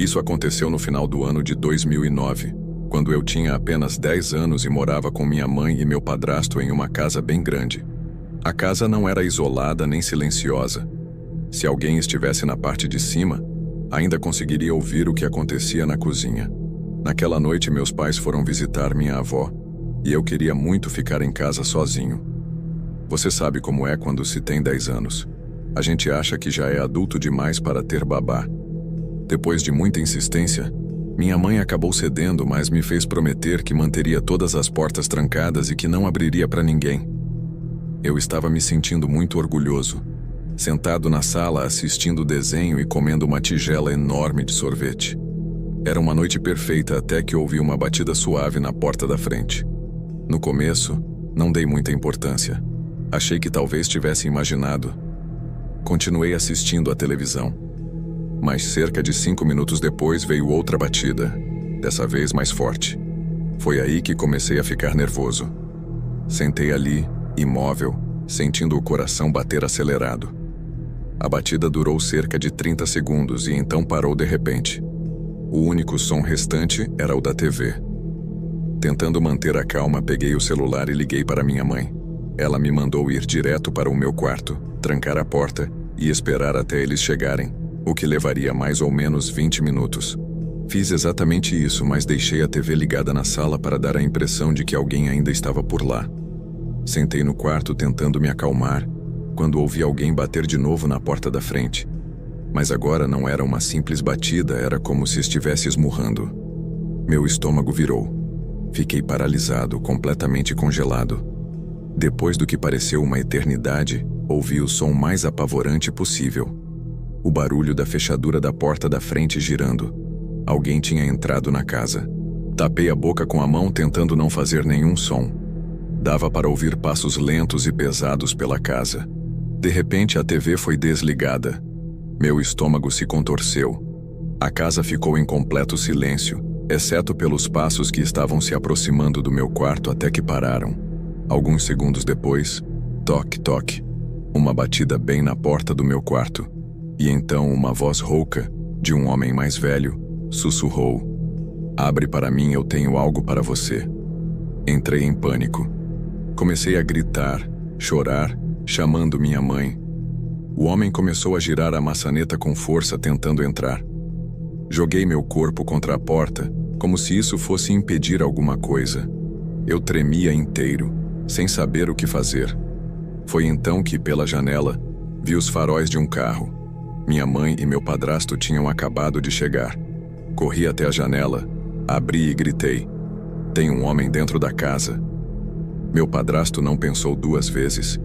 Isso aconteceu no final do ano de 2009, quando eu tinha apenas 10 anos e morava com minha mãe e meu padrasto em uma casa bem grande. A casa não era isolada nem silenciosa. Se alguém estivesse na parte de cima, ainda conseguiria ouvir o que acontecia na cozinha. Naquela noite, meus pais foram visitar minha avó, e eu queria muito ficar em casa sozinho. Você sabe como é quando se tem 10 anos. A gente acha que já é adulto demais para ter babá. Depois de muita insistência, minha mãe acabou cedendo, mas me fez prometer que manteria todas as portas trancadas e que não abriria para ninguém. Eu estava me sentindo muito orgulhoso, sentado na sala assistindo desenho e comendo uma tigela enorme de sorvete. Era uma noite perfeita até que ouvi uma batida suave na porta da frente. No começo, não dei muita importância. Achei que talvez tivesse imaginado. Continuei assistindo à televisão. Mas cerca de 5 minutos depois veio outra batida, dessa vez mais forte. Foi aí que comecei a ficar nervoso. Sentei ali, imóvel, sentindo o coração bater acelerado. A batida durou cerca de 30 segundos e então parou de repente. O único som restante era o da TV. Tentando manter a calma, peguei o celular e liguei para minha mãe. Ela me mandou ir direto para o meu quarto, trancar a porta e esperar até eles chegarem, o que levaria mais ou menos 20 minutos. Fiz exatamente isso, mas deixei a TV ligada na sala para dar a impressão de que alguém ainda estava por lá. Sentei no quarto tentando me acalmar, quando ouvi alguém bater de novo na porta da frente. Mas agora não era uma simples batida, era como se estivesse esmurrando. Meu estômago virou. Fiquei paralisado, completamente congelado. Depois do que pareceu uma eternidade, ouvi o som mais apavorante possível. O barulho da fechadura da porta da frente girando. Alguém tinha entrado na casa. Tapei a boca com a mão tentando não fazer nenhum som. Dava para ouvir passos lentos e pesados pela casa. De repente a TV foi desligada. Meu estômago se contorceu. A casa ficou em completo silêncio, exceto pelos passos que estavam se aproximando do meu quarto até que pararam. Alguns segundos depois, toque, toque. Uma batida bem na porta do meu quarto. E então uma voz rouca, de um homem mais velho, sussurrou: "Abre para mim, eu tenho algo para você." Entrei em pânico. Comecei a gritar, chorar, chamando minha mãe. O homem começou a girar a maçaneta com força tentando entrar. Joguei meu corpo contra a porta, como se isso fosse impedir alguma coisa. Eu tremia inteiro, sem saber o que fazer. Foi então que, pela janela, vi os faróis de um carro. Minha mãe e meu padrasto tinham acabado de chegar. Corri até a janela, abri e gritei: "Tem um homem dentro da casa." Meu padrasto não pensou duas vezes.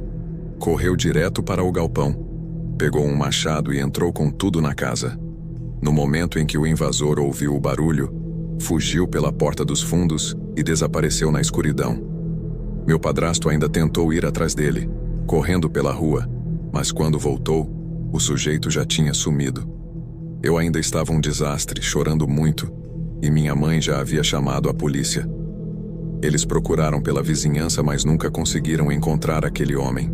Correu direto para o galpão. Pegou um machado e entrou com tudo na casa. No momento em que o invasor ouviu o barulho, fugiu pela porta dos fundos e desapareceu na escuridão. Meu padrasto ainda tentou ir atrás dele, correndo pela rua, mas quando voltou, o sujeito já tinha sumido. Eu ainda estava um desastre, chorando muito, e minha mãe já havia chamado a polícia. Eles procuraram pela vizinhança, mas nunca conseguiram encontrar aquele homem.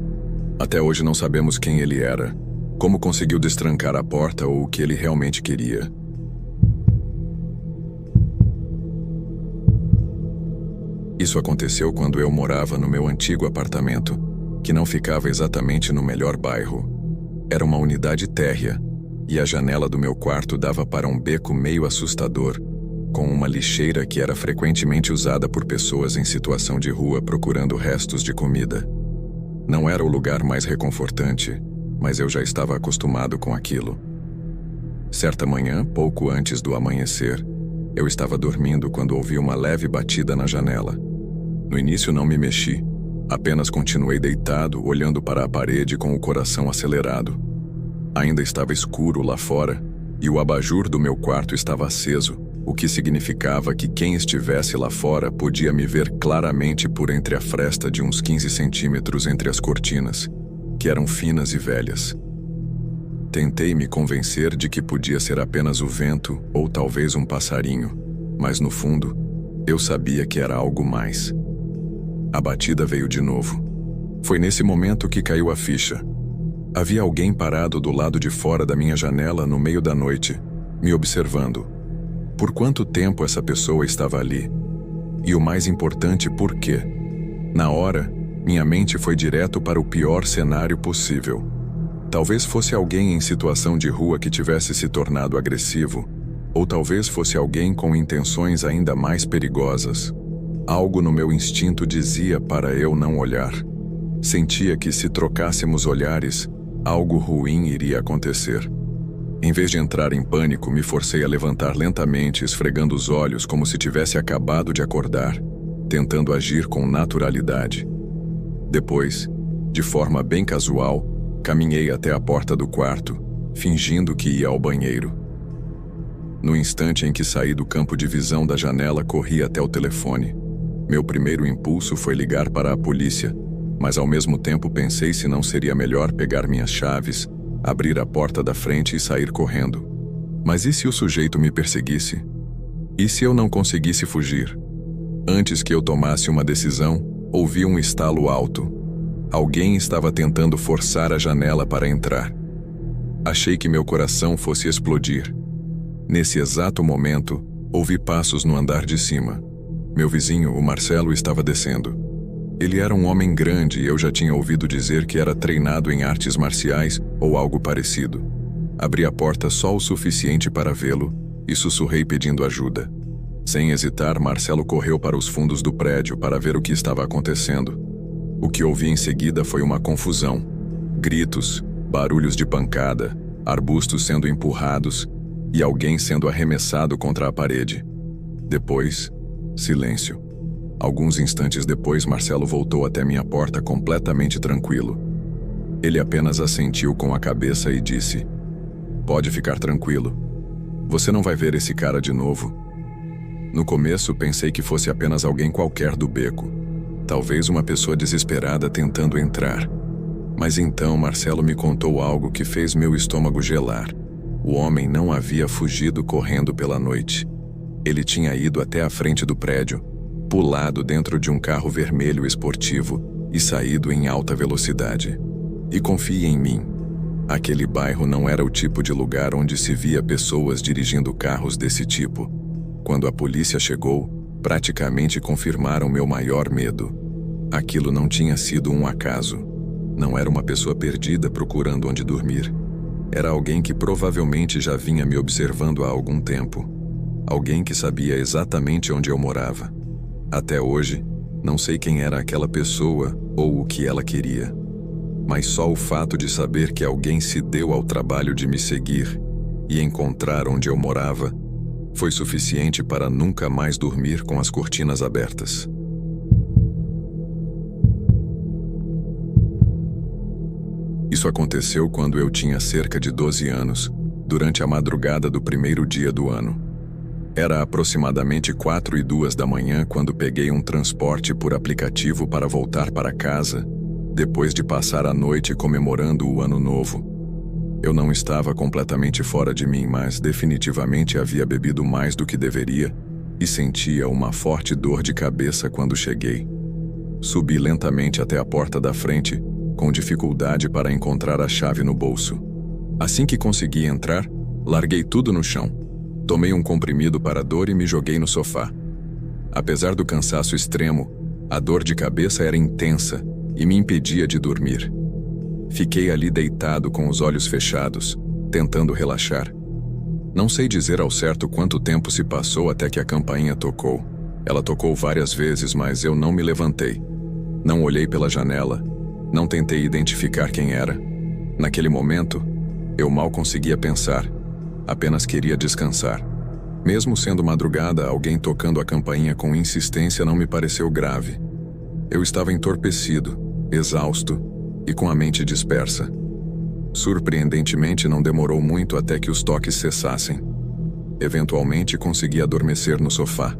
Até hoje não sabemos quem ele era, como conseguiu destrancar a porta ou o que ele realmente queria. Isso aconteceu quando eu morava no meu antigo apartamento, que não ficava exatamente no melhor bairro. Era uma unidade térrea, e a janela do meu quarto dava para um beco meio assustador, com uma lixeira que era frequentemente usada por pessoas em situação de rua procurando restos de comida. Não era o lugar mais reconfortante, mas eu já estava acostumado com aquilo. Certa manhã, pouco antes do amanhecer, eu estava dormindo quando ouvi uma leve batida na janela. No início não me mexi, apenas continuei deitado, olhando para a parede com o coração acelerado. Ainda estava escuro lá fora, e o abajur do meu quarto estava aceso, o que significava que quem estivesse lá fora podia me ver claramente por entre a fresta de uns 15 centímetros entre as cortinas, que eram finas e velhas. Tentei me convencer de que podia ser apenas o vento ou talvez um passarinho, mas no fundo, eu sabia que era algo mais. A batida veio de novo. Foi nesse momento que caiu a ficha. Havia alguém parado do lado de fora da minha janela no meio da noite, me observando, Por quanto tempo essa pessoa estava ali? E o mais importante, por quê? Na hora, minha mente foi direto para o pior cenário possível. Talvez fosse alguém em situação de rua que tivesse se tornado agressivo, ou talvez fosse alguém com intenções ainda mais perigosas. Algo no meu instinto dizia para eu não olhar. Sentia que se trocássemos olhares, algo ruim iria acontecer. Em vez de entrar em pânico, me forcei a levantar lentamente, esfregando os olhos como se tivesse acabado de acordar, tentando agir com naturalidade. Depois, de forma bem casual, caminhei até a porta do quarto, fingindo que ia ao banheiro. No instante em que saí do campo de visão da janela, corri até o telefone. Meu primeiro impulso foi ligar para a polícia, mas ao mesmo tempo pensei se não seria melhor pegar minhas chaves, abrir a porta da frente e sair correndo. Mas e se o sujeito me perseguisse? E se eu não conseguisse fugir? Antes que eu tomasse uma decisão, ouvi um estalo alto. Alguém estava tentando forçar a janela para entrar. Achei que meu coração fosse explodir. Nesse exato momento, ouvi passos no andar de cima. Meu vizinho, o Marcelo, estava descendo. Ele era um homem grande e eu já tinha ouvido dizer que era treinado em artes marciais ou algo parecido. Abri a porta só o suficiente para vê-lo e sussurrei pedindo ajuda. Sem hesitar, Marcelo correu para os fundos do prédio para ver o que estava acontecendo. O que ouvi em seguida foi uma confusão. Gritos, barulhos de pancada, arbustos sendo empurrados e alguém sendo arremessado contra a parede. Depois, silêncio. Alguns instantes depois, Marcelo voltou até minha porta completamente tranquilo. Ele apenas assentiu com a cabeça e disse: "Pode ficar tranquilo. Você não vai ver esse cara de novo." No começo, pensei que fosse apenas alguém qualquer do beco. Talvez uma pessoa desesperada tentando entrar. Mas então Marcelo me contou algo que fez meu estômago gelar. O homem não havia fugido correndo pela noite. Ele tinha ido até a frente do prédio, pulado dentro de um carro vermelho esportivo e saído em alta velocidade. E confie em mim, aquele bairro não era o tipo de lugar onde se via pessoas dirigindo carros desse tipo. Quando a polícia chegou, praticamente confirmaram meu maior medo. Aquilo não tinha sido um acaso. Não era uma pessoa perdida procurando onde dormir. Era alguém que provavelmente já vinha me observando há algum tempo. Alguém que sabia exatamente onde eu morava. Até hoje, não sei quem era aquela pessoa ou o que ela queria. Mas só o fato de saber que alguém se deu ao trabalho de me seguir e encontrar onde eu morava foi suficiente para nunca mais dormir com as cortinas abertas. Isso aconteceu quando eu tinha cerca de 12 anos, durante a madrugada do primeiro dia do ano. Era aproximadamente 4:02 da manhã quando peguei um transporte por aplicativo para voltar para casa, depois de passar a noite comemorando o Ano Novo. Eu não estava completamente fora de mim, mas definitivamente havia bebido mais do que deveria e sentia uma forte dor de cabeça quando cheguei. Subi lentamente até a porta da frente, com dificuldade para encontrar a chave no bolso. Assim que consegui entrar, larguei tudo no chão. Tomei um comprimido para a dor e me joguei no sofá. Apesar do cansaço extremo, a dor de cabeça era intensa e me impedia de dormir. Fiquei ali deitado com os olhos fechados, tentando relaxar. Não sei dizer ao certo quanto tempo se passou até que a campainha tocou. Ela tocou várias vezes, mas eu não me levantei. Não olhei pela janela. Não tentei identificar quem era. Naquele momento, eu mal conseguia pensar. Apenas queria descansar. Mesmo sendo madrugada, alguém tocando a campainha com insistência não me pareceu grave. Eu estava entorpecido, exausto e com a mente dispersa. Surpreendentemente, não demorou muito até que os toques cessassem. Eventualmente, consegui adormecer no sofá.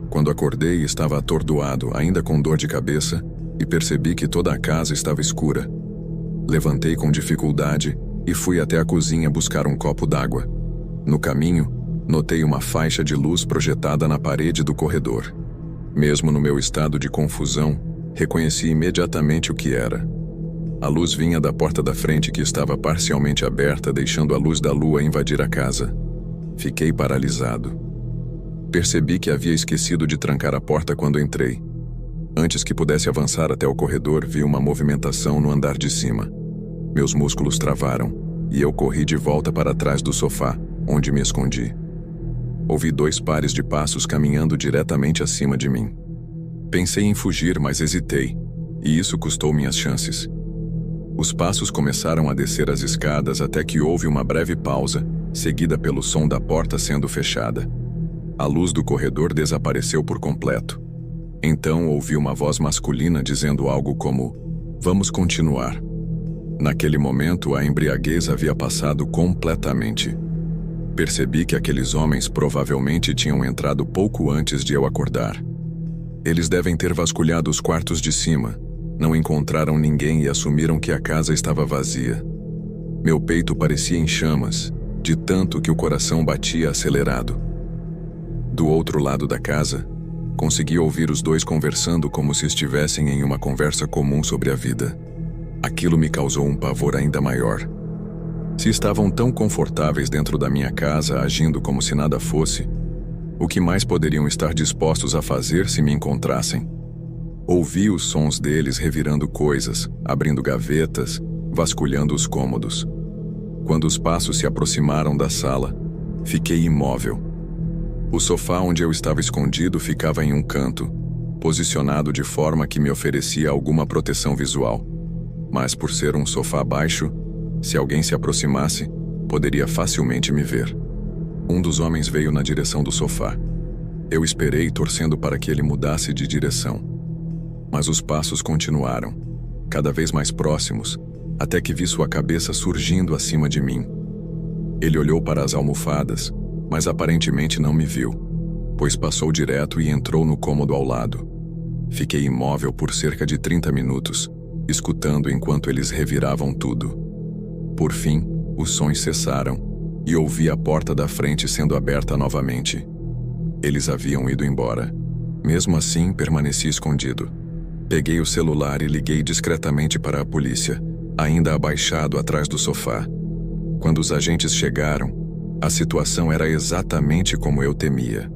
Quando acordei, estava atordoado, ainda com dor de cabeça, e percebi que toda a casa estava escura. Levantei com dificuldade e fui até a cozinha buscar um copo d'água. No caminho, notei uma faixa de luz projetada na parede do corredor. Mesmo no meu estado de confusão, reconheci imediatamente o que era. A luz vinha da porta da frente que estava parcialmente aberta, deixando a luz da lua invadir a casa. Fiquei paralisado. Percebi que havia esquecido de trancar a porta quando entrei. Antes que pudesse avançar até o corredor, vi uma movimentação no andar de cima. Meus músculos travaram e eu corri de volta para trás do sofá, onde me escondi. Ouvi 2 pares de passos caminhando diretamente acima de mim. Pensei em fugir, mas hesitei, e isso custou minhas chances. Os passos começaram a descer as escadas até que houve uma breve pausa, seguida pelo som da porta sendo fechada. A luz do corredor desapareceu por completo. Então ouvi uma voz masculina dizendo algo como: "Vamos continuar." Naquele momento, a embriaguez havia passado completamente. Percebi que aqueles homens provavelmente tinham entrado pouco antes de eu acordar. Eles devem ter vasculhado os quartos de cima, não encontraram ninguém e assumiram que a casa estava vazia. Meu peito parecia em chamas, de tanto que o coração batia acelerado. Do outro lado da casa, consegui ouvir os 2 conversando como se estivessem em uma conversa comum sobre a vida. Aquilo me causou um pavor ainda maior. Se estavam tão confortáveis dentro da minha casa, agindo como se nada fosse, o que mais poderiam estar dispostos a fazer se me encontrassem? Ouvi os sons deles revirando coisas, abrindo gavetas, vasculhando os cômodos. Quando os passos se aproximaram da sala, fiquei imóvel. O sofá onde eu estava escondido ficava em um canto, posicionado de forma que me oferecia alguma proteção visual. Mas por ser um sofá baixo, se alguém se aproximasse, poderia facilmente me ver. Um dos homens veio na direção do sofá. Eu esperei, torcendo para que ele mudasse de direção. Mas os passos continuaram, cada vez mais próximos, até que vi sua cabeça surgindo acima de mim. Ele olhou para as almofadas, mas aparentemente não me viu, pois passou direto e entrou no cômodo ao lado. Fiquei imóvel por cerca de 30 minutos, escutando enquanto eles reviravam tudo. Por fim, os sons cessaram e ouvi a porta da frente sendo aberta novamente. Eles haviam ido embora. Mesmo assim, permaneci escondido. Peguei o celular e liguei discretamente para a polícia, ainda abaixado atrás do sofá. Quando os agentes chegaram, a situação era exatamente como eu temia.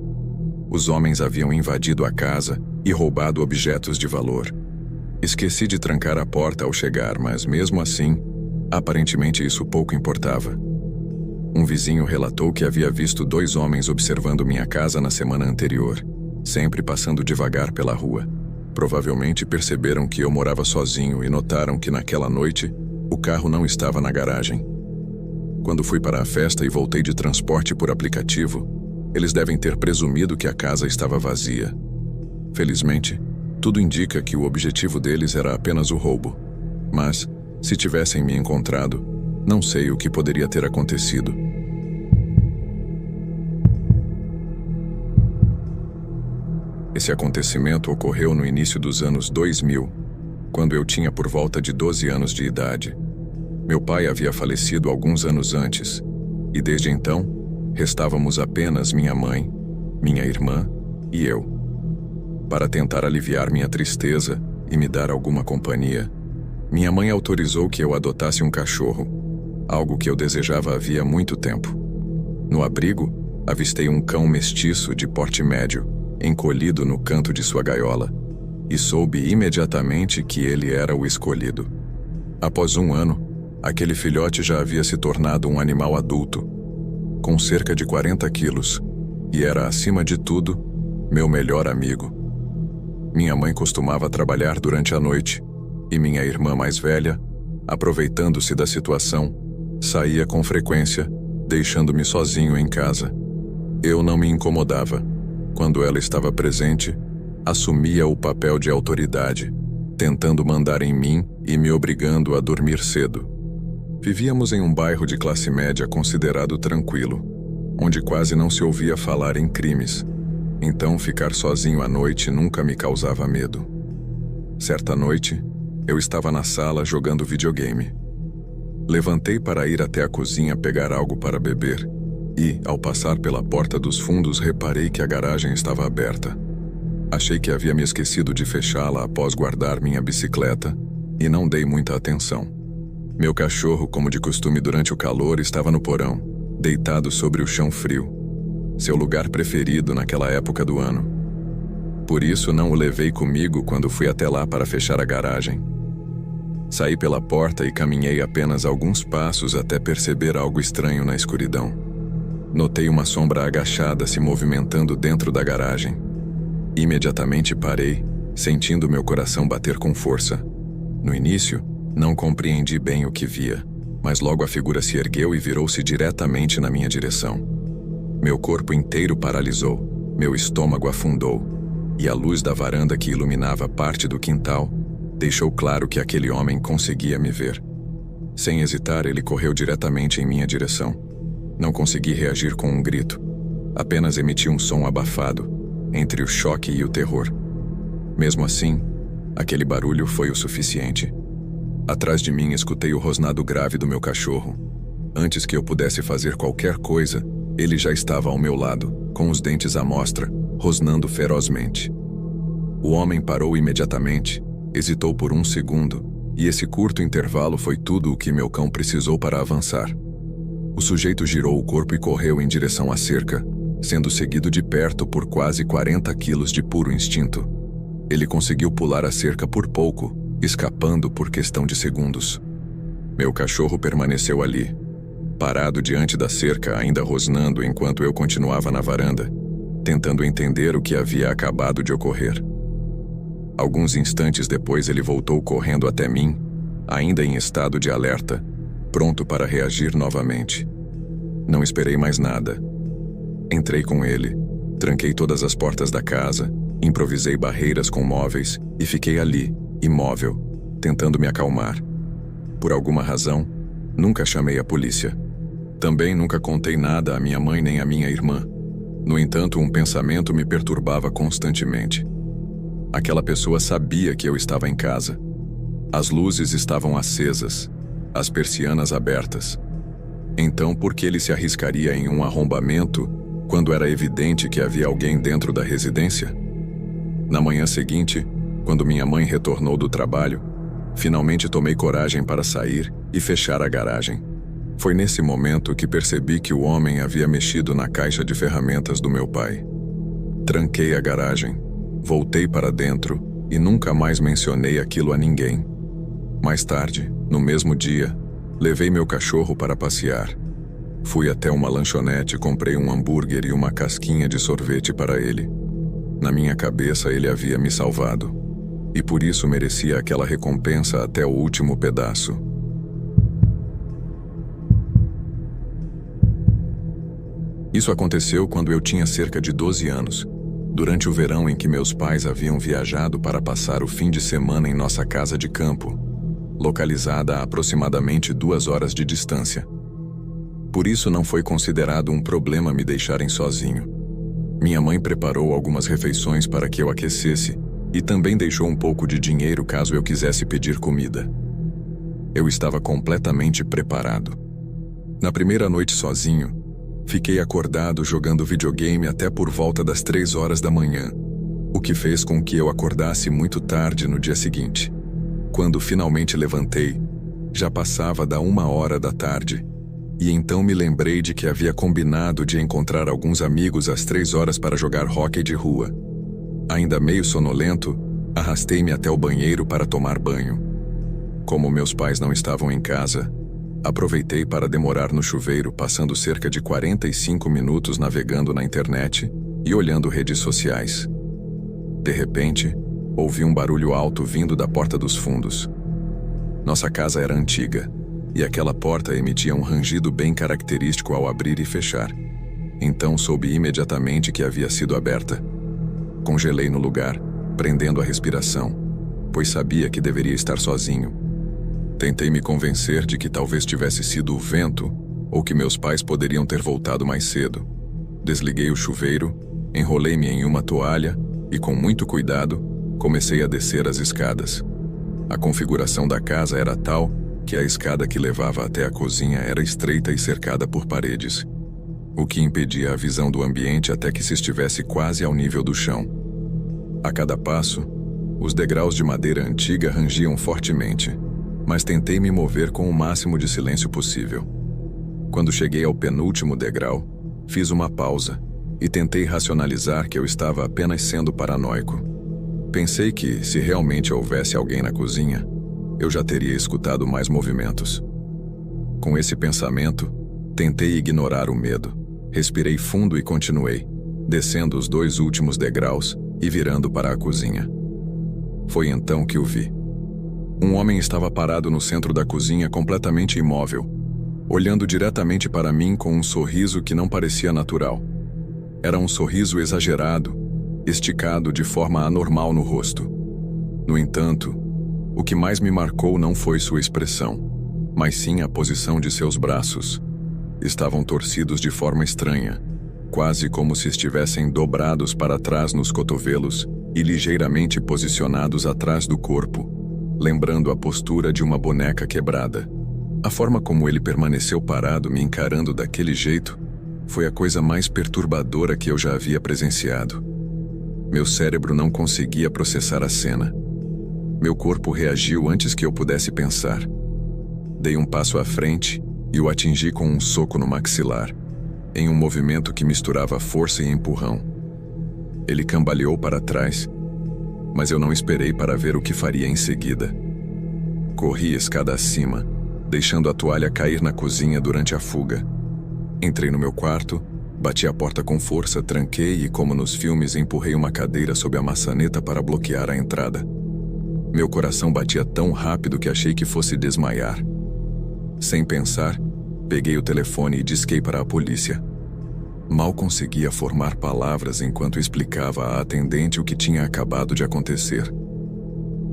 Os homens haviam invadido a casa e roubado objetos de valor. Esqueci de trancar a porta ao chegar, mas mesmo assim, aparentemente isso pouco importava. Um vizinho relatou que havia visto 2 homens observando minha casa na semana anterior, sempre passando devagar pela rua. Provavelmente perceberam que eu morava sozinho e notaram que naquela noite o carro não estava na garagem. Quando fui para a festa e voltei de transporte por aplicativo, eles devem ter presumido que a casa estava vazia. Felizmente, tudo indica que o objetivo deles era apenas o roubo. Mas, se tivessem me encontrado, não sei o que poderia ter acontecido. Esse acontecimento ocorreu no início dos anos 2000, quando eu tinha por volta de 12 anos de idade. Meu pai havia falecido alguns anos antes, e desde então, restávamos apenas minha mãe, minha irmã e eu. Para tentar aliviar minha tristeza e me dar alguma companhia, minha mãe autorizou que eu adotasse um cachorro, algo que eu desejava havia muito tempo. No abrigo, avistei um cão mestiço de porte médio, encolhido no canto de sua gaiola, e soube imediatamente que ele era o escolhido. Após 1 ano, aquele filhote já havia se tornado um animal adulto, com cerca de 40 quilos, e era, acima de tudo, meu melhor amigo. Minha mãe costumava trabalhar durante a noite, e minha irmã mais velha, aproveitando-se da situação, saía com frequência, deixando-me sozinho em casa. Eu não me incomodava. Quando ela estava presente, assumia o papel de autoridade, tentando mandar em mim e me obrigando a dormir cedo. Vivíamos em um bairro de classe média considerado tranquilo, onde quase não se ouvia falar em crimes. Então, ficar sozinho à noite nunca me causava medo. Certa noite, eu estava na sala jogando videogame. Levantei para ir até a cozinha pegar algo para beber e, ao passar pela porta dos fundos, reparei que a garagem estava aberta. Achei que havia me esquecido de fechá-la após guardar minha bicicleta e não dei muita atenção. Meu cachorro, como de costume durante o calor, estava no porão, deitado sobre o chão frio. seu lugar preferido naquela época do ano. Por isso não o levei comigo quando fui até lá para fechar a garagem. Saí pela porta e caminhei apenas alguns passos até perceber algo estranho na escuridão. Notei uma sombra agachada se movimentando dentro da garagem. Imediatamente parei, sentindo meu coração bater com força. No início, não compreendi bem o que via, mas logo a figura se ergueu e virou-se diretamente na minha direção. Meu corpo inteiro paralisou, meu estômago afundou, e a luz da varanda que iluminava parte do quintal deixou claro que aquele homem conseguia me ver. Sem hesitar, ele correu diretamente em minha direção. Não consegui reagir com um grito. Apenas emiti um som abafado, entre o choque e o terror. Mesmo assim, aquele barulho foi o suficiente. Atrás de mim escutei o rosnado grave do meu cachorro. Antes que eu pudesse fazer qualquer coisa, ele já estava ao meu lado, com os dentes à mostra, rosnando ferozmente. O homem parou imediatamente, hesitou por um segundo, e esse curto intervalo foi tudo o que meu cão precisou para avançar. O sujeito girou o corpo e correu em direção à cerca, sendo seguido de perto por quase 40 quilos de puro instinto. Ele conseguiu pular a cerca por pouco, escapando por questão de segundos. Meu cachorro permaneceu ali, parado diante da cerca, ainda rosnando enquanto eu continuava na varanda, tentando entender o que havia acabado de ocorrer. Alguns instantes depois ele voltou correndo até mim, ainda em estado de alerta, pronto para reagir novamente. Não esperei mais nada. Entrei com ele, tranquei todas as portas da casa, improvisei barreiras com móveis e fiquei ali, imóvel, tentando me acalmar. Por alguma razão, nunca chamei a polícia. Também nunca contei nada à minha mãe nem à minha irmã. No entanto, um pensamento me perturbava constantemente. Aquela pessoa sabia que eu estava em casa. As luzes estavam acesas, as persianas abertas. Então, por que ele se arriscaria em um arrombamento quando era evidente que havia alguém dentro da residência? Na manhã seguinte, quando minha mãe retornou do trabalho, finalmente tomei coragem para sair e fechar a garagem. Foi nesse momento que percebi que o homem havia mexido na caixa de ferramentas do meu pai. Tranquei a garagem, voltei para dentro e nunca mais mencionei aquilo a ninguém. Mais tarde, no mesmo dia, levei meu cachorro para passear. Fui até uma lanchonete e comprei um hambúrguer e uma casquinha de sorvete para ele. Na minha cabeça, ele havia me salvado, e por isso merecia aquela recompensa até o último pedaço. Isso aconteceu quando eu tinha cerca de 12 anos, durante o verão em que meus pais haviam viajado para passar o fim de semana em nossa casa de campo, localizada a aproximadamente 2 horas de distância. Por isso não foi considerado um problema me deixarem sozinho. Minha mãe preparou algumas refeições para que eu aquecesse e também deixou um pouco de dinheiro caso eu quisesse pedir comida. Eu estava completamente preparado. Na primeira noite sozinho, fiquei acordado jogando videogame até por volta das 3 horas da manhã, o que fez com que eu acordasse muito tarde no dia seguinte. Quando finalmente levantei, já passava da 1 hora da tarde, e então me lembrei de que havia combinado de encontrar alguns amigos às 3 horas para jogar hóquei de rua. Ainda meio sonolento, arrastei-me até o banheiro para tomar banho. Como meus pais não estavam em casa, aproveitei para demorar no chuveiro, passando cerca de 45 minutos navegando na internet e olhando redes sociais. De repente, ouvi um barulho alto vindo da porta dos fundos. Nossa casa era antiga, e aquela porta emitia um rangido bem característico ao abrir e fechar. Então soube imediatamente que havia sido aberta. Congelei no lugar, prendendo a respiração, pois sabia que deveria estar sozinho. Tentei me convencer de que talvez tivesse sido o vento ou que meus pais poderiam ter voltado mais cedo. Desliguei o chuveiro, enrolei-me em uma toalha e, com muito cuidado, comecei a descer as escadas. A configuração da casa era tal que a escada que levava até a cozinha era estreita e cercada por paredes, o que impedia a visão do ambiente até que se estivesse quase ao nível do chão. A cada passo, os degraus de madeira antiga rangiam fortemente, mas tentei me mover com o máximo de silêncio possível. Quando cheguei ao penúltimo degrau, fiz uma pausa e tentei racionalizar que eu estava apenas sendo paranoico. Pensei que, se realmente houvesse alguém na cozinha, eu já teria escutado mais movimentos. Com esse pensamento, tentei ignorar o medo. Respirei fundo e continuei, descendo os 2 últimos degraus e virando para a cozinha. Foi então que o vi. Um homem estava parado no centro da cozinha, completamente imóvel, olhando diretamente para mim com um sorriso que não parecia natural. Era um sorriso exagerado, esticado de forma anormal no rosto. No entanto, o que mais me marcou não foi sua expressão, mas sim a posição de seus braços. Estavam torcidos de forma estranha, quase como se estivessem dobrados para trás nos cotovelos e ligeiramente posicionados atrás do corpo, lembrando a postura de uma boneca quebrada. A forma como ele permaneceu parado me encarando daquele jeito foi a coisa mais perturbadora que eu já havia presenciado. Meu cérebro não conseguia processar a cena. Meu corpo reagiu antes que eu pudesse pensar. Dei um passo à frente e o atingi com um soco no maxilar, em um movimento que misturava força e empurrão. Ele cambaleou para trás, mas eu não esperei para ver o que faria em seguida. Corri escada acima, deixando a toalha cair na cozinha durante a fuga. Entrei no meu quarto, bati a porta com força, tranquei e, como nos filmes, empurrei uma cadeira sob a maçaneta para bloquear a entrada. Meu coração batia tão rápido que achei que fosse desmaiar. Sem pensar, peguei o telefone e disquei para a polícia. Mal conseguia formar palavras enquanto explicava à atendente o que tinha acabado de acontecer.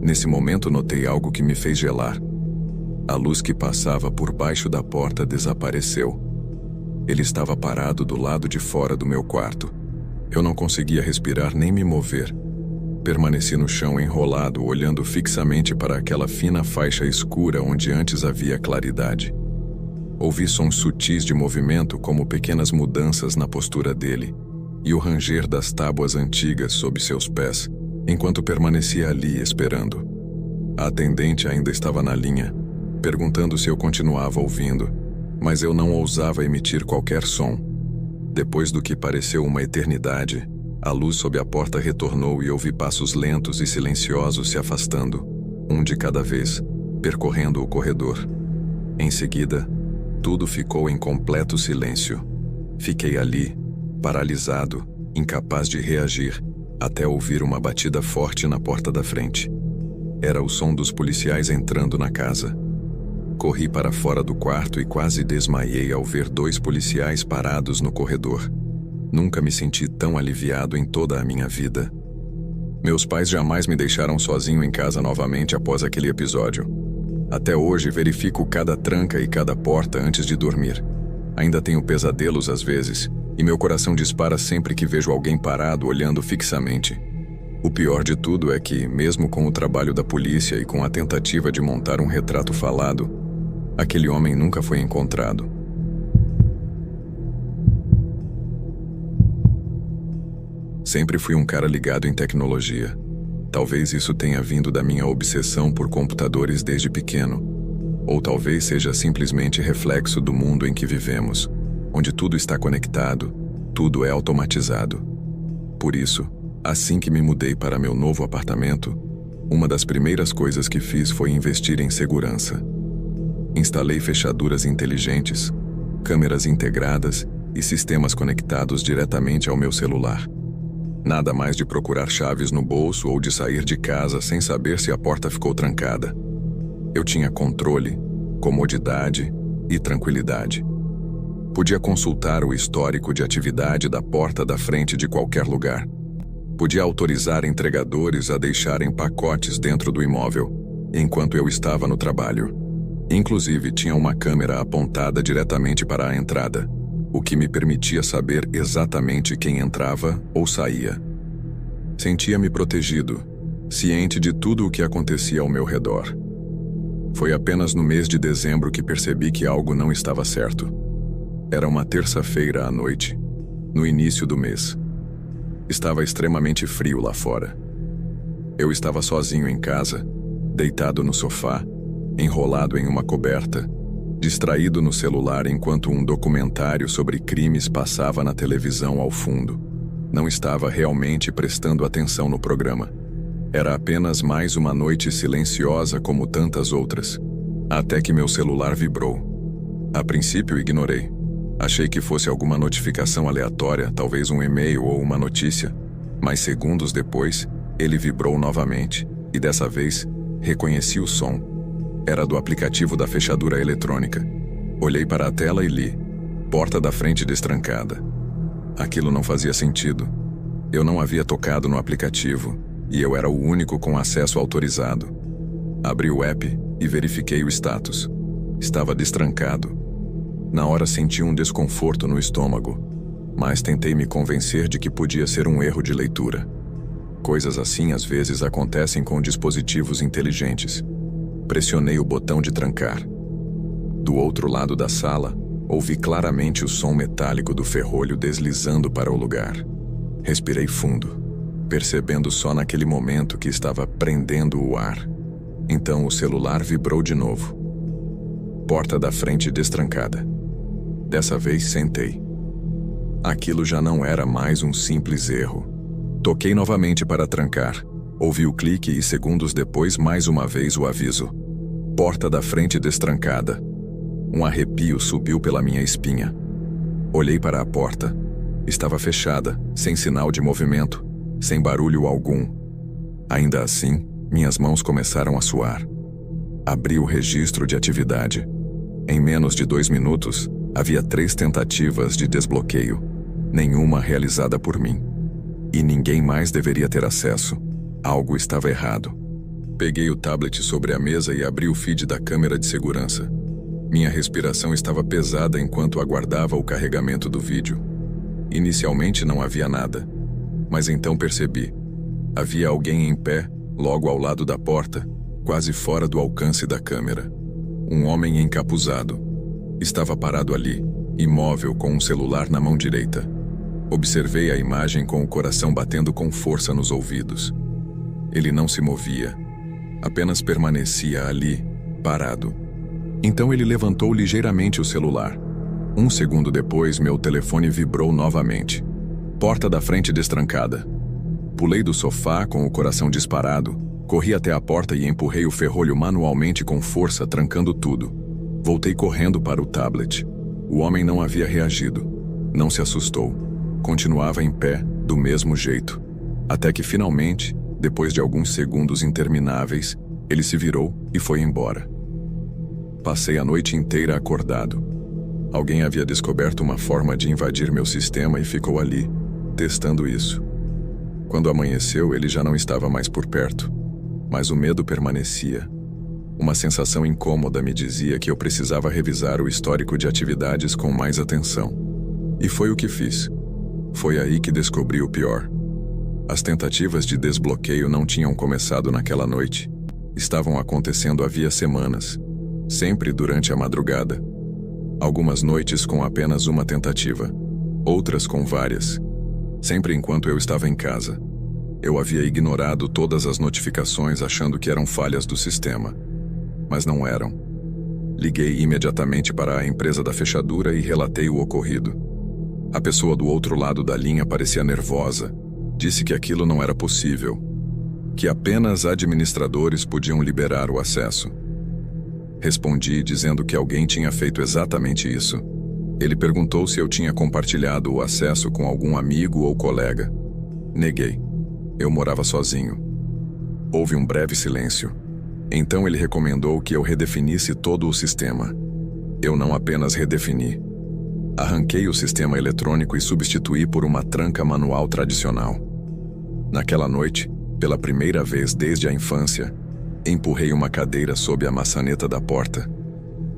Nesse momento notei algo que me fez gelar. A luz que passava por baixo da porta desapareceu. Ele estava parado do lado de fora do meu quarto. Eu não conseguia respirar nem me mover. Permaneci no chão enrolado, olhando fixamente para aquela fina faixa escura onde antes havia claridade. Ouvi sons sutis de movimento, como pequenas mudanças na postura dele, e o ranger das tábuas antigas sob seus pés, enquanto permanecia ali esperando. A atendente ainda estava na linha, perguntando se eu continuava ouvindo, mas eu não ousava emitir qualquer som. Depois do que pareceu uma eternidade, a luz sob a porta retornou e ouvi passos lentos e silenciosos se afastando, um de cada vez, percorrendo o corredor. Em seguida, tudo ficou em completo silêncio. Fiquei ali, paralisado, incapaz de reagir, até ouvir uma batida forte na porta da frente. Era o som dos policiais entrando na casa. Corri para fora do quarto e quase desmaiei ao ver 2 policiais parados no corredor. Nunca me senti tão aliviado em toda a minha vida. Meus pais jamais me deixaram sozinho em casa novamente após aquele episódio. Até hoje verifico cada tranca e cada porta antes de dormir. Ainda tenho pesadelos às vezes, e meu coração dispara sempre que vejo alguém parado olhando fixamente. O pior de tudo é que, mesmo com o trabalho da polícia e com a tentativa de montar um retrato falado, aquele homem nunca foi encontrado. Sempre fui um cara ligado em tecnologia. Talvez isso tenha vindo da minha obsessão por computadores desde pequeno. Ou talvez seja simplesmente reflexo do mundo em que vivemos, onde tudo está conectado, tudo é automatizado. Por isso, assim que me mudei para meu novo apartamento, uma das primeiras coisas que fiz foi investir em segurança. Instalei fechaduras inteligentes, câmeras integradas e sistemas conectados diretamente ao meu celular. Nada mais de procurar chaves no bolso ou de sair de casa sem saber se a porta ficou trancada. Eu tinha controle, comodidade e tranquilidade. Podia consultar o histórico de atividade da porta da frente de qualquer lugar. Podia autorizar entregadores a deixarem pacotes dentro do imóvel, enquanto eu estava no trabalho. Inclusive, tinha uma câmera apontada diretamente para a entrada, o que me permitia saber exatamente quem entrava ou saía. Sentia-me protegido, ciente de tudo o que acontecia ao meu redor. Foi apenas no mês de dezembro que percebi que algo não estava certo. Era uma terça-feira à noite, no início do mês. Estava extremamente frio lá fora. Eu estava sozinho em casa, deitado no sofá, enrolado em uma coberta, distraído no celular enquanto um documentário sobre crimes passava na televisão ao fundo. Não estava realmente prestando atenção no programa. Era apenas mais uma noite silenciosa como tantas outras. Até que meu celular vibrou. A princípio ignorei. Achei que fosse alguma notificação aleatória, talvez um e-mail ou uma notícia. Mas segundos depois, ele vibrou novamente. E dessa vez, reconheci o som. Era do aplicativo da fechadura eletrônica. Olhei para a tela e li: porta da frente destrancada. Aquilo não fazia sentido. Eu não havia tocado no aplicativo, e eu era o único com acesso autorizado. Abri o app e verifiquei o status. Estava destrancado. Na hora senti um desconforto no estômago, mas tentei me convencer de que podia ser um erro de leitura. Coisas assim às vezes acontecem com dispositivos inteligentes. Pressionei o botão de trancar. Do outro lado da sala, ouvi claramente o som metálico do ferrolho deslizando para o lugar. Respirei fundo, percebendo só naquele momento que estava prendendo o ar. Então o celular vibrou de novo. Porta da frente destrancada. Dessa vez sentei. Aquilo já não era mais um simples erro. Toquei novamente para trancar. Ouvi o clique e segundos depois mais uma vez o aviso: porta da frente destrancada. Um arrepio subiu pela minha espinha. Olhei para a porta. Estava fechada, sem sinal de movimento, sem barulho algum. Ainda assim, minhas mãos começaram a suar. Abri o registro de atividade. Em menos de 2 minutos, havia 3 tentativas de desbloqueio, nenhuma realizada por mim. E ninguém mais deveria ter acesso. Algo estava errado. Peguei o tablet sobre a mesa e abri o feed da câmera de segurança. Minha respiração estava pesada enquanto aguardava o carregamento do vídeo. Inicialmente não havia nada, mas então percebi. Havia alguém em pé, logo ao lado da porta, quase fora do alcance da câmera. Um homem encapuzado. Estava parado ali, imóvel com um celular na mão direita. Observei a imagem com o coração batendo com força nos ouvidos. Ele não se movia, apenas permanecia ali, parado. Então ele levantou ligeiramente o celular. 1 segundo depois, meu telefone vibrou novamente. Porta da frente destrancada. Pulei do sofá com o coração disparado, corri até a porta e empurrei o ferrolho manualmente com força, trancando tudo. Voltei correndo para o tablet. O homem não havia reagido. Não se assustou. Continuava em pé, do mesmo jeito. Até que finalmente, depois de alguns segundos intermináveis, ele se virou e foi embora. Passei a noite inteira acordado. Alguém havia descoberto uma forma de invadir meu sistema e ficou ali, testando isso. Quando amanheceu, ele já não estava mais por perto, mas o medo permanecia. Uma sensação incômoda me dizia que eu precisava revisar o histórico de atividades com mais atenção. E foi o que fiz. Foi aí que descobri o pior. As tentativas de desbloqueio não tinham começado naquela noite. Estavam acontecendo havia semanas, sempre durante a madrugada. Algumas noites com apenas uma tentativa, outras com várias. Sempre enquanto eu estava em casa. Eu havia ignorado todas as notificações achando que eram falhas do sistema. Mas não eram. Liguei imediatamente para a empresa da fechadura e relatei o ocorrido. A pessoa do outro lado da linha parecia nervosa. Disse que aquilo não era possível, que apenas administradores podiam liberar o acesso. Respondi dizendo que alguém tinha feito exatamente isso. Ele perguntou se eu tinha compartilhado o acesso com algum amigo ou colega. Neguei. Eu morava sozinho. Houve um breve silêncio. Então ele recomendou que eu redefinisse todo o sistema. Eu não apenas redefini. Arranquei o sistema eletrônico e substituí por uma tranca manual tradicional. Naquela noite, pela primeira vez desde a infância, empurrei uma cadeira sob a maçaneta da porta.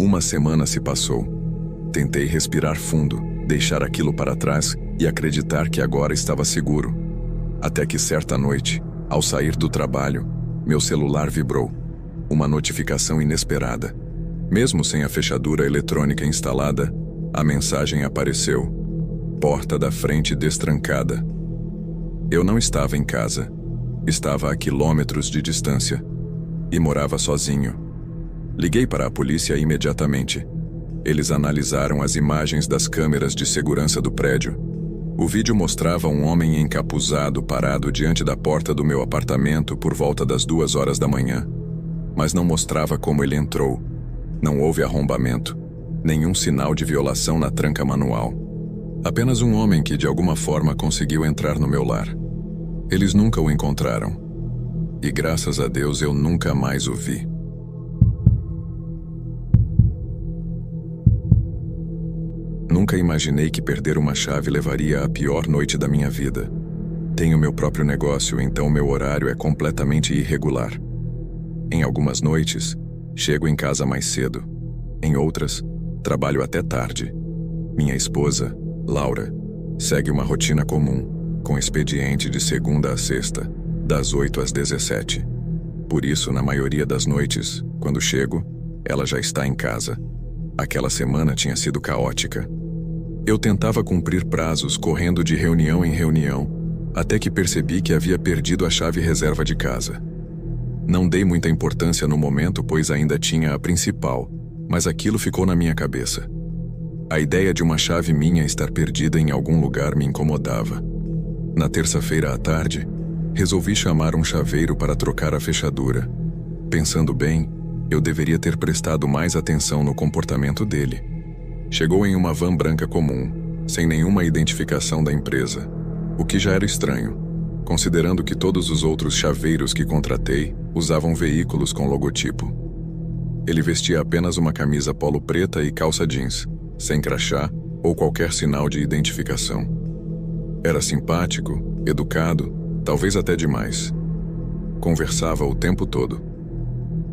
1 semana se passou. Tentei respirar fundo, deixar aquilo para trás e acreditar que agora estava seguro. Até que certa noite, ao sair do trabalho, meu celular vibrou. Uma notificação inesperada. Mesmo sem a fechadura eletrônica instalada, a mensagem apareceu: porta da frente destrancada. Eu não estava em casa. Estava a quilômetros de distância. E morava sozinho. Liguei para a polícia imediatamente. Eles analisaram as imagens das câmeras de segurança do prédio. O vídeo mostrava um homem encapuzado parado diante da porta do meu apartamento por volta das 2 horas da manhã. Mas não mostrava como ele entrou. Não houve arrombamento. Nenhum sinal de violação na tranca manual. Apenas um homem que de alguma forma conseguiu entrar no meu lar. Eles nunca o encontraram. E graças a Deus eu nunca mais o vi. Nunca imaginei que perder uma chave levaria à pior noite da minha vida. Tenho meu próprio negócio, então meu horário é completamente irregular. Em algumas noites, chego em casa mais cedo. Em outras, trabalho até tarde. Minha esposa, Laura, segue uma rotina comum, com expediente de segunda a sexta, das 8 às 17. Por isso, na maioria das noites, quando chego, ela já está em casa. Aquela semana tinha sido caótica. Eu tentava cumprir prazos correndo de reunião em reunião, até que percebi que havia perdido a chave reserva de casa. Não dei muita importância no momento, pois ainda tinha a principal, mas aquilo ficou na minha cabeça. A ideia de uma chave minha estar perdida em algum lugar me incomodava. Na terça-feira à tarde, resolvi chamar um chaveiro para trocar a fechadura. Pensando bem, eu deveria ter prestado mais atenção no comportamento dele. Chegou em uma van branca comum, sem nenhuma identificação da empresa, o que já era estranho, considerando que todos os outros chaveiros que contratei usavam veículos com logotipo. Ele vestia apenas uma camisa polo preta e calça jeans, sem crachá ou qualquer sinal de identificação. Era simpático, educado, talvez até demais. Conversava o tempo todo.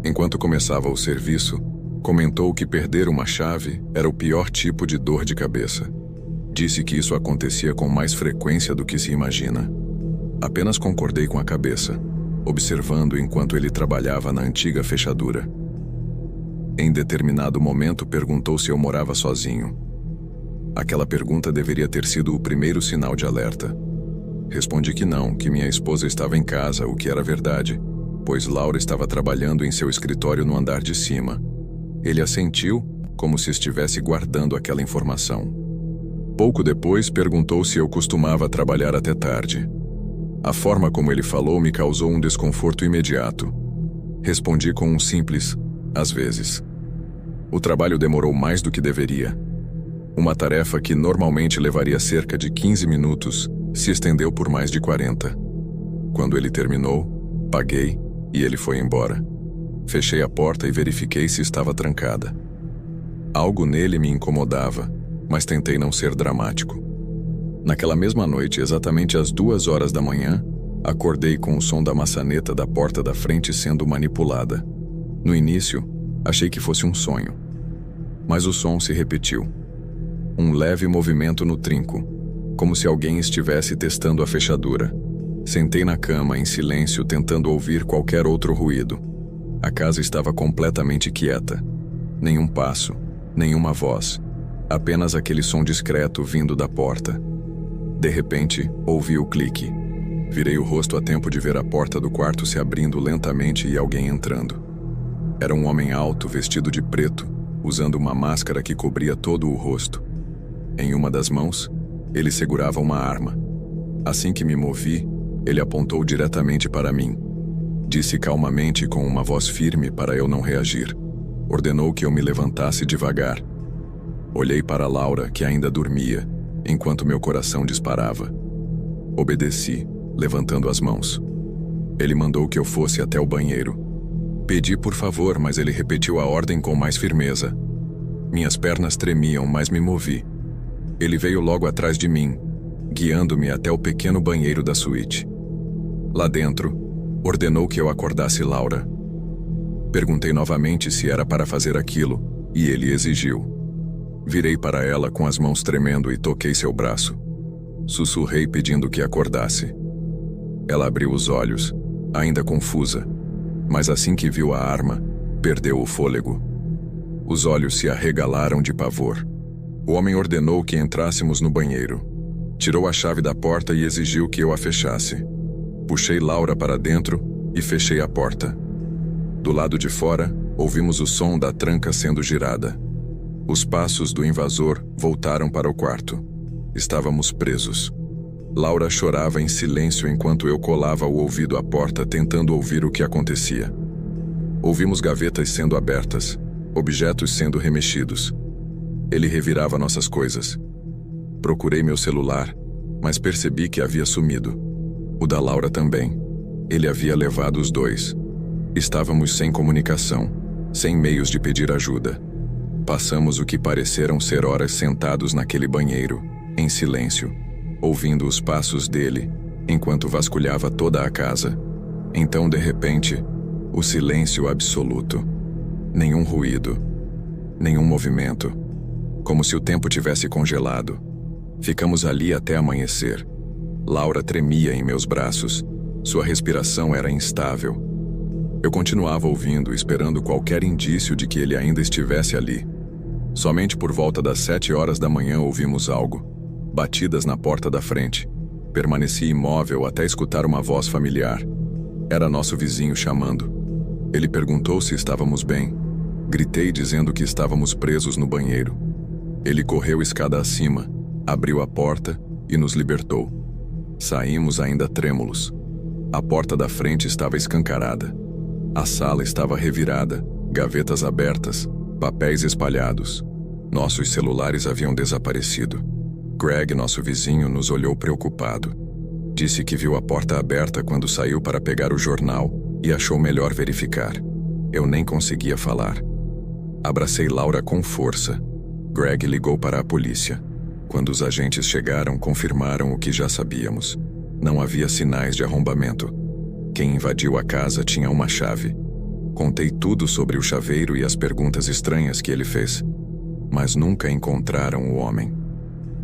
Enquanto começava o serviço, comentou que perder uma chave era o pior tipo de dor de cabeça. Disse que isso acontecia com mais frequência do que se imagina. Apenas concordei com a cabeça, observando enquanto ele trabalhava na antiga fechadura. Em determinado momento perguntou se eu morava sozinho. Aquela pergunta deveria ter sido o primeiro sinal de alerta. Respondi que não, que minha esposa estava em casa, o que era verdade, pois Laura estava trabalhando em seu escritório no andar de cima. Ele assentiu, como se estivesse guardando aquela informação. Pouco depois, perguntou se eu costumava trabalhar até tarde. A forma como ele falou me causou um desconforto imediato. Respondi com um simples, às vezes. O trabalho demorou mais do que deveria. Uma tarefa que normalmente levaria cerca de 15 minutos se estendeu por mais de 40. Quando ele terminou, paguei e ele foi embora. Fechei a porta e verifiquei se estava trancada. Algo nele me incomodava, mas tentei não ser dramático. Naquela mesma noite, exatamente às 2 horas da manhã, acordei com o som da maçaneta da porta da frente sendo manipulada. No início, achei que fosse um sonho. Mas o som se repetiu. Um leve movimento no trinco, como se alguém estivesse testando a fechadura. Sentei na cama, em silêncio, tentando ouvir qualquer outro ruído. A casa estava completamente quieta. Nenhum passo, nenhuma voz. Apenas aquele som discreto vindo da porta. De repente, ouvi o clique. Virei o rosto a tempo de ver a porta do quarto se abrindo lentamente e alguém entrando. Era um homem alto, vestido de preto, usando uma máscara que cobria todo o rosto. Em uma das mãos, ele segurava uma arma. Assim que me movi, ele apontou diretamente para mim. Disse calmamente com uma voz firme para eu não reagir. Ordenou que eu me levantasse devagar. Olhei para Laura, que ainda dormia, enquanto meu coração disparava. Obedeci, levantando as mãos. Ele mandou que eu fosse até o banheiro. Pedi por favor, mas ele repetiu a ordem com mais firmeza. Minhas pernas tremiam, mas me movi. Ele veio logo atrás de mim, guiando-me até o pequeno banheiro da suíte. Lá dentro, ordenou que eu acordasse Laura. Perguntei novamente se era para fazer aquilo, e ele exigiu. Virei para ela com as mãos tremendo e toquei seu braço. Sussurrei pedindo que acordasse. Ela abriu os olhos, ainda confusa, mas assim que viu a arma, perdeu o fôlego. Os olhos se arregalaram de pavor. O homem ordenou que entrássemos no banheiro. Tirou a chave da porta e exigiu que eu a fechasse. Puxei Laura para dentro e fechei a porta. Do lado de fora, ouvimos o som da tranca sendo girada. Os passos do invasor voltaram para o quarto. Estávamos presos. Laura chorava em silêncio enquanto eu colava o ouvido à porta tentando ouvir o que acontecia. Ouvimos gavetas sendo abertas, objetos sendo remexidos. Ele revirava nossas coisas. Procurei meu celular, mas percebi que havia sumido. O da Laura também. Ele havia levado os dois. Estávamos sem comunicação, sem meios de pedir ajuda. Passamos o que pareceram ser horas sentados naquele banheiro, em silêncio, ouvindo os passos dele, enquanto vasculhava toda a casa. Então, de repente, o silêncio absoluto. Nenhum ruído, nenhum movimento. Como se o tempo tivesse congelado. Ficamos ali até amanhecer. Laura tremia em meus braços. Sua respiração era instável. Eu continuava ouvindo, esperando qualquer indício de que ele ainda estivesse ali. Somente por volta das 7 horas da manhã ouvimos algo. Batidas na porta da frente. Permaneci imóvel até escutar uma voz familiar. Era nosso vizinho chamando. Ele perguntou se estávamos bem. Gritei dizendo que estávamos presos no banheiro. Ele correu escada acima, abriu a porta e nos libertou. Saímos ainda trêmulos. A porta da frente estava escancarada. A sala estava revirada, gavetas abertas, papéis espalhados. Nossos celulares haviam desaparecido. Greg, nosso vizinho, nos olhou preocupado. Disse que viu a porta aberta quando saiu para pegar o jornal e achou melhor verificar. Eu nem conseguia falar. Abracei Laura com força. Greg ligou para a polícia. Quando os agentes chegaram, confirmaram o que já sabíamos. Não havia sinais de arrombamento. Quem invadiu a casa tinha uma chave. Contei tudo sobre o chaveiro e as perguntas estranhas que ele fez. Mas nunca encontraram o homem.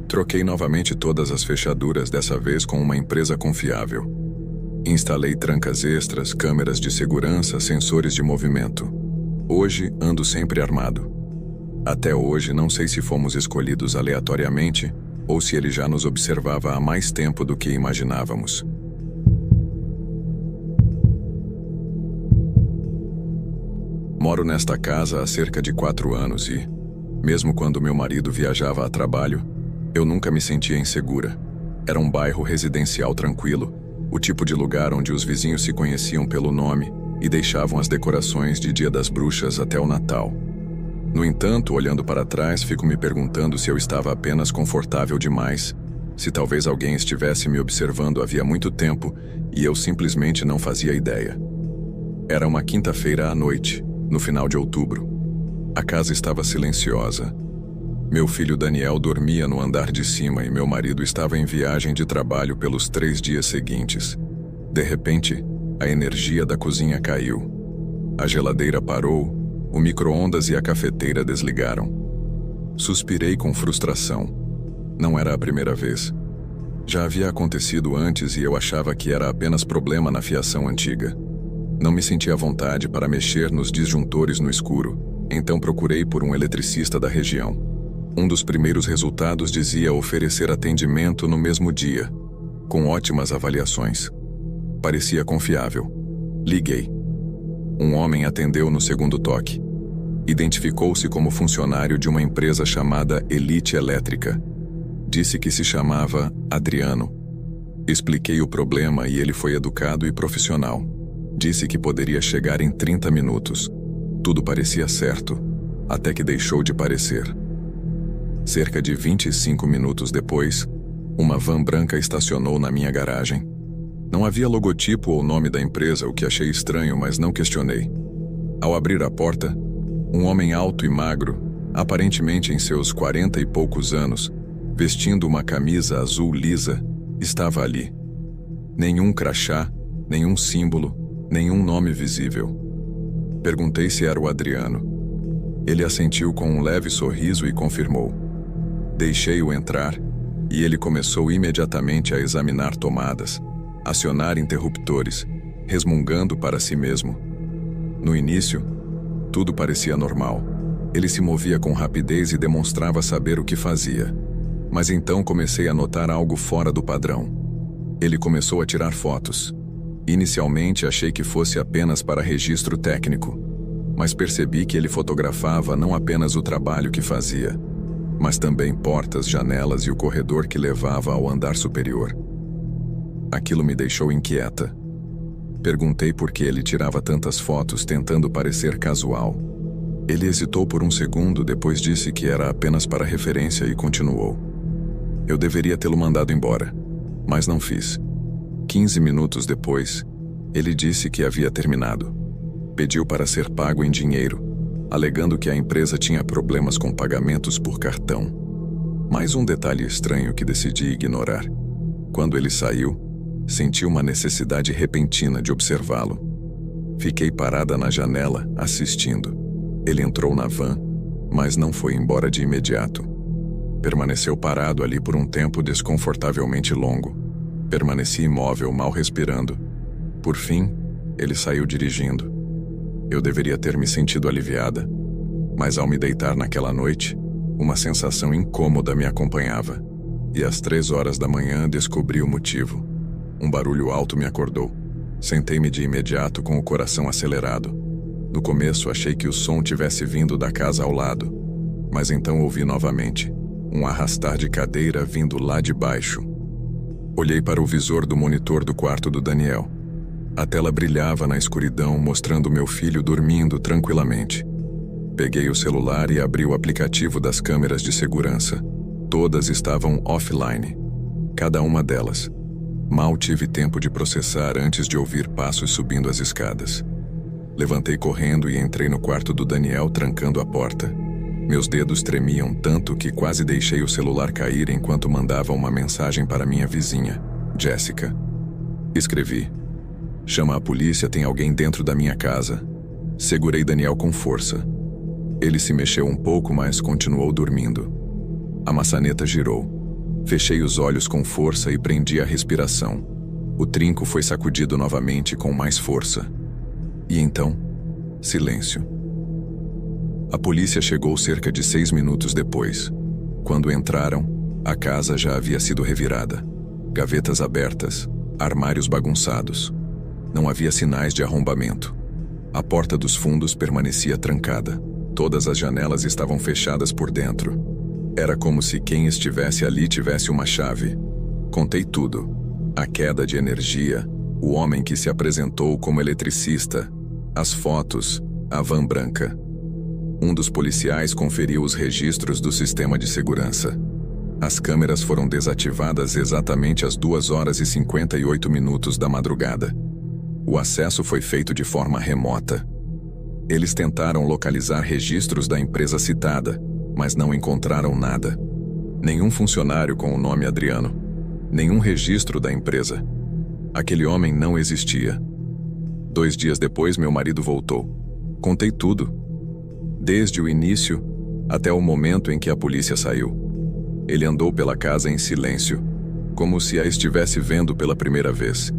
Troquei novamente todas as fechaduras, dessa vez com uma empresa confiável. Instalei trancas extras, câmeras de segurança, sensores de movimento. Hoje ando sempre armado. Até hoje não sei se fomos escolhidos aleatoriamente ou se ele já nos observava há mais tempo do que imaginávamos. Moro nesta casa há cerca de 4 anos e, mesmo quando meu marido viajava a trabalho, eu nunca me sentia insegura. Era um bairro residencial tranquilo, o tipo de lugar onde os vizinhos se conheciam pelo nome e deixavam as decorações de Dia das Bruxas até o Natal. No entanto, olhando para trás, fico me perguntando se eu estava apenas confortável demais, se talvez alguém estivesse me observando havia muito tempo e eu simplesmente não fazia ideia. Era uma quinta-feira à noite, no final de outubro. A casa estava silenciosa. Meu filho Daniel dormia no andar de cima e meu marido estava em viagem de trabalho pelos 3 dias seguintes. De repente, a energia da cozinha caiu. A geladeira parou, o micro-ondas e a cafeteira desligaram. Suspirei com frustração. Não era a primeira vez. Já havia acontecido antes e eu achava que era apenas problema na fiação antiga. Não me sentia à vontade para mexer nos disjuntores no escuro, então procurei por um eletricista da região. Um dos primeiros resultados dizia oferecer atendimento no mesmo dia, com ótimas avaliações. Parecia confiável. Liguei. Um homem atendeu no segundo toque. Identificou-se como funcionário de uma empresa chamada Elite Elétrica. Disse que se chamava Adriano. Expliquei o problema e ele foi educado e profissional. Disse que poderia chegar em 30 minutos. Tudo parecia certo, até que deixou de parecer. Cerca de 25 minutos depois, uma van branca estacionou na minha garagem. Não havia logotipo ou nome da empresa, o que achei estranho, mas não questionei. Ao abrir a porta, um homem alto e magro, aparentemente em seus 40 e poucos anos, vestindo uma camisa azul lisa, estava ali. Nenhum crachá, nenhum símbolo, nenhum nome visível. Perguntei se era o Adriano. Ele assentiu com um leve sorriso e confirmou. Deixei-o entrar, e ele começou imediatamente a examinar tomadas, acionar interruptores, resmungando para si mesmo. No início, tudo parecia normal. Ele se movia com rapidez e demonstrava saber o que fazia. Mas então comecei a notar algo fora do padrão. Ele começou a tirar fotos. Inicialmente achei que fosse apenas para registro técnico. mas percebi que ele fotografava não apenas o trabalho que fazia, mas também portas, janelas e o corredor que levava ao andar superior. Aquilo me deixou inquieta. Perguntei por que ele tirava tantas fotos tentando parecer casual. Ele hesitou por um segundo, depois disse que era apenas para referência e continuou. Eu deveria tê-lo mandado embora, mas não fiz. 15 minutos depois, ele disse que havia terminado. Pediu para ser pago em dinheiro, alegando que a empresa tinha problemas com pagamentos por cartão. Mais um detalhe estranho que decidi ignorar. Quando ele saiu, senti uma necessidade repentina de observá-lo. Fiquei parada na janela, assistindo. Ele entrou na van, mas não foi embora de imediato. Permaneceu parado ali por um tempo desconfortavelmente longo. Permaneci imóvel, mal respirando. Por fim, ele saiu dirigindo. Eu deveria ter me sentido aliviada, mas ao me deitar naquela noite, uma sensação incômoda me acompanhava. E às 3 horas da manhã descobri o motivo. Um barulho alto me acordou. Sentei-me de imediato com o coração acelerado. No começo achei que o som tivesse vindo da casa ao lado, mas então ouvi novamente um arrastar de cadeira vindo lá de baixo. Olhei para o visor do monitor do quarto do Daniel. A tela brilhava na escuridão, mostrando meu filho dormindo tranquilamente. Peguei o celular e abri o aplicativo das câmeras de segurança. Todas estavam offline. Cada uma delas. Mal tive tempo de processar antes de ouvir passos subindo as escadas. Levantei correndo e entrei no quarto do Daniel, trancando a porta. Meus dedos tremiam tanto que quase deixei o celular cair enquanto mandava uma mensagem para minha vizinha, Jessica. Escrevi: "Chama a polícia, tem alguém dentro da minha casa." Segurei Daniel com força. Ele se mexeu um pouco, mas continuou dormindo. A maçaneta girou. Fechei os olhos com força e prendi a respiração. O trinco foi sacudido novamente com mais força. E então, silêncio. A polícia chegou cerca de 6 minutos depois. Quando entraram, a casa já havia sido revirada. Gavetas abertas, armários bagunçados. Não havia sinais de arrombamento. A porta dos fundos permanecia trancada. Todas as janelas estavam fechadas por dentro. Era como se quem estivesse ali tivesse uma chave. Contei tudo. A queda de energia, o homem que se apresentou como eletricista, as fotos, a van branca. Um dos policiais conferiu os registros do sistema de segurança. As câmeras foram desativadas exatamente às 2h58 da madrugada. O acesso foi feito de forma remota. Eles tentaram localizar registros da empresa citada, mas não encontraram nada. Nenhum funcionário com o nome Adriano. Nenhum registro da empresa. Aquele homem não existia. 2 dias depois, meu marido voltou. Contei tudo. Desde o início até o momento em que a polícia saiu. Ele andou pela casa em silêncio, como se a estivesse vendo pela primeira vez.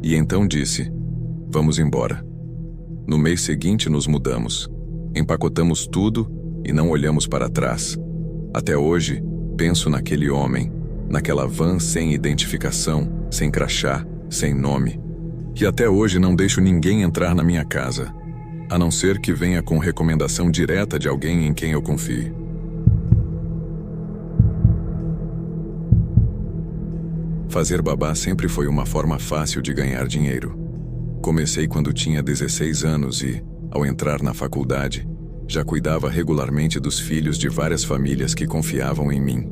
E então disse: "Vamos embora." No mês seguinte nos mudamos. Empacotamos tudo e não olhamos para trás. Até hoje, penso naquele homem, naquela van sem identificação, sem crachá, sem nome. E até hoje não deixo ninguém entrar na minha casa, a não ser que venha com recomendação direta de alguém em quem eu confie. Fazer babá sempre foi uma forma fácil de ganhar dinheiro. Comecei quando tinha 16 anos e, ao entrar na faculdade, já cuidava regularmente dos filhos de várias famílias que confiavam em mim.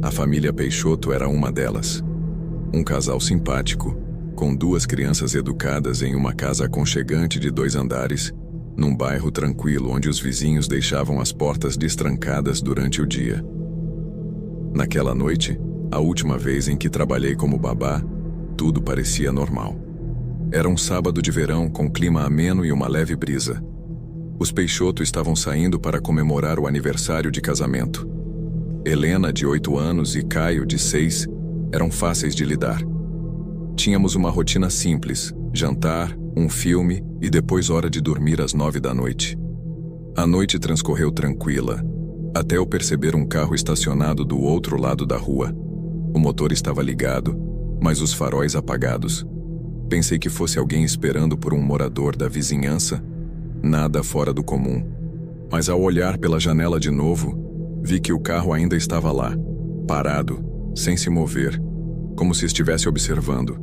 A família Peixoto era uma delas. Um casal simpático, com 2 crianças educadas em uma casa aconchegante de 2 andares, num bairro tranquilo onde os vizinhos deixavam as portas destrancadas durante o dia. Naquela noite, a última vez em que trabalhei como babá, tudo parecia normal. Era um sábado de verão com clima ameno e uma leve brisa. Os Peixoto estavam saindo para comemorar o aniversário de casamento. Helena, de 8 anos, e Caio, de 6, eram fáceis de lidar. Tínhamos uma rotina simples: jantar, um filme e depois hora de dormir às 9 da noite. A noite transcorreu tranquila, até eu perceber um carro estacionado do outro lado da rua. O motor estava ligado, mas os faróis apagados. Pensei que fosse alguém esperando por um morador da vizinhança, Nada fora do comum. Mas ao olhar pela janela de novo, vi que o carro ainda estava lá, parado, sem se mover, como se estivesse observando.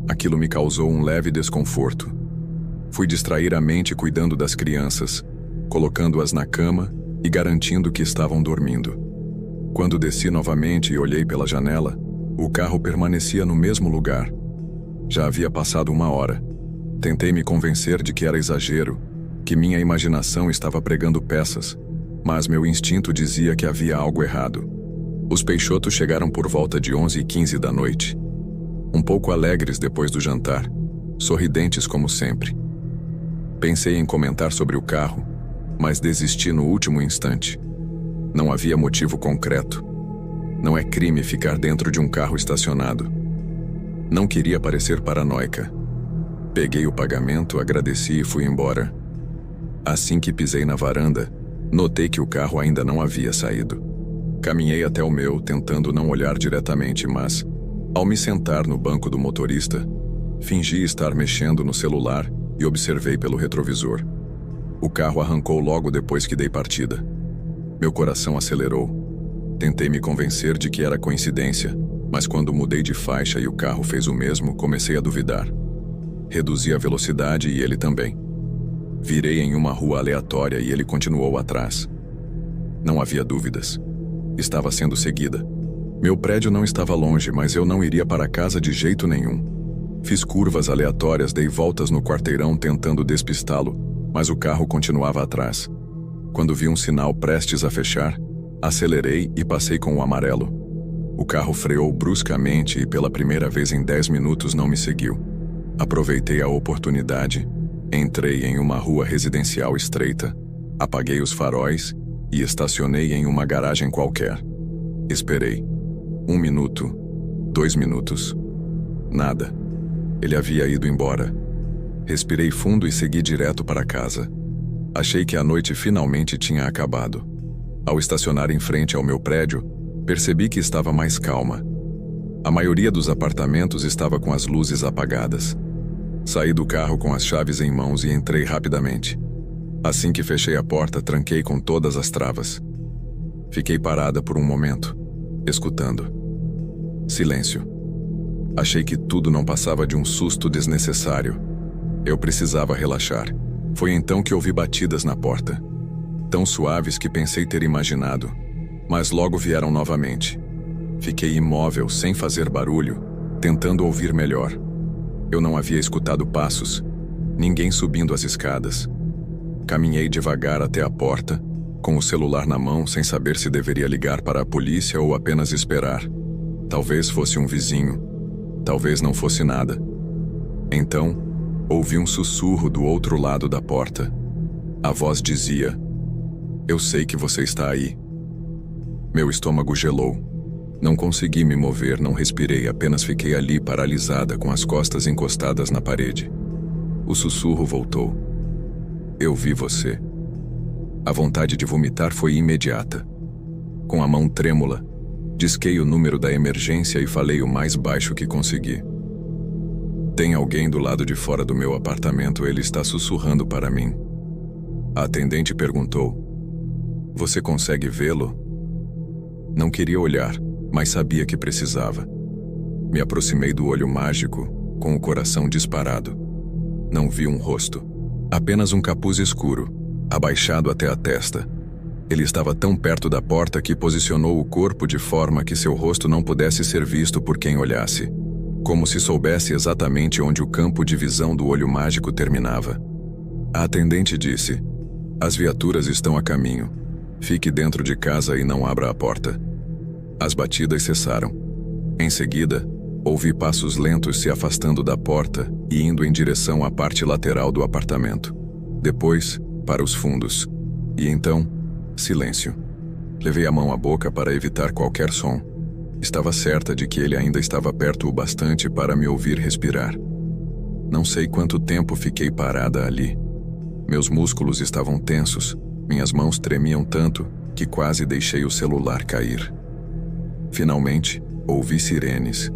Aquilo me causou um leve desconforto. Fui distrair a mente cuidando das crianças, colocando-as na cama e garantindo que estavam dormindo. Quando desci novamente e olhei pela janela, o carro permanecia no mesmo lugar. Já havia passado 1 hora. Tentei me convencer de que era exagero, que minha imaginação estava pregando peças, mas meu instinto dizia que havia algo errado. Os Peixoto chegaram por volta de 11h15 da noite. Um pouco alegres depois do jantar, sorridentes como sempre. Pensei em comentar sobre o carro, mas desisti no último instante. Não havia motivo concreto. Não é crime ficar dentro de um carro estacionado. Não queria parecer paranoica. Peguei o pagamento, agradeci e fui embora. Assim que pisei na varanda, notei que o carro ainda não havia saído. Caminhei até o meu, tentando não olhar diretamente, mas, ao me sentar no banco do motorista, fingi estar mexendo no celular e observei pelo retrovisor. O carro arrancou logo depois que dei partida. Meu coração acelerou. Tentei me convencer de que era coincidência, mas quando mudei de faixa e o carro fez o mesmo, comecei a duvidar. Reduzi a velocidade e ele também. Virei em uma rua aleatória e ele continuou atrás. Não havia dúvidas. Estava sendo seguida. Meu prédio não estava longe, mas eu não iria para casa de jeito nenhum. Fiz curvas aleatórias, dei voltas no quarteirão tentando despistá-lo, mas o carro continuava atrás. Quando vi um sinal prestes a fechar, acelerei e passei com o amarelo. O carro freou bruscamente e pela primeira vez em 10 minutos não me seguiu. Aproveitei a oportunidade, entrei em uma rua residencial estreita, apaguei os faróis e estacionei em uma garagem qualquer. Esperei. 1 minuto, 2 minutos. Nada. Ele havia ido embora. Respirei fundo e segui direto para casa. Achei que a noite finalmente tinha acabado. Ao estacionar em frente ao meu prédio, percebi que estava mais calma. A maioria dos apartamentos estava com as luzes apagadas. Saí do carro com as chaves em mãos e entrei rapidamente. Assim que fechei a porta, tranquei com todas as travas. Fiquei parada por um momento, escutando. Silêncio. Achei que tudo não passava de um susto desnecessário. Eu precisava relaxar. Foi então que ouvi batidas na porta. Tão suaves que pensei ter imaginado, mas logo vieram novamente. Fiquei imóvel, sem fazer barulho, tentando ouvir melhor. Eu não havia escutado passos, ninguém subindo as escadas. Caminhei devagar até a porta, com o celular na mão, sem saber se deveria ligar para a polícia ou apenas esperar. Talvez fosse um vizinho, talvez não fosse nada. Então, ouvi um sussurro do outro lado da porta. A voz dizia: "Eu sei que você está aí." Meu estômago gelou. Não consegui me mover, não respirei, apenas fiquei ali paralisada com as costas encostadas na parede. O sussurro voltou. "Eu vi você." A vontade de vomitar foi imediata. Com a mão trêmula, disquei o número da emergência e falei o mais baixo que consegui. "Tem alguém do lado de fora do meu apartamento, ele está sussurrando para mim." A atendente perguntou: "Você consegue vê-lo?" Não queria olhar, mas sabia que precisava. Me aproximei do olho mágico, com o coração disparado. Não vi um rosto, apenas um capuz escuro, abaixado até a testa. Ele estava tão perto da porta que posicionou o corpo de forma que seu rosto não pudesse ser visto por quem olhasse, como se soubesse exatamente onde o campo de visão do olho mágico terminava. A atendente disse: "As viaturas estão a caminho. Fique dentro de casa e não abra a porta." As batidas cessaram. Em seguida, ouvi passos lentos se afastando da porta e indo em direção à parte lateral do apartamento. Depois, para os fundos. E então, silêncio. Levei a mão à boca para evitar qualquer som. Estava certa de que ele ainda estava perto o bastante para me ouvir respirar. Não sei quanto tempo fiquei parada ali. Meus músculos estavam tensos, minhas mãos tremiam tanto que quase deixei o celular cair. Finalmente, ouvi sirenes.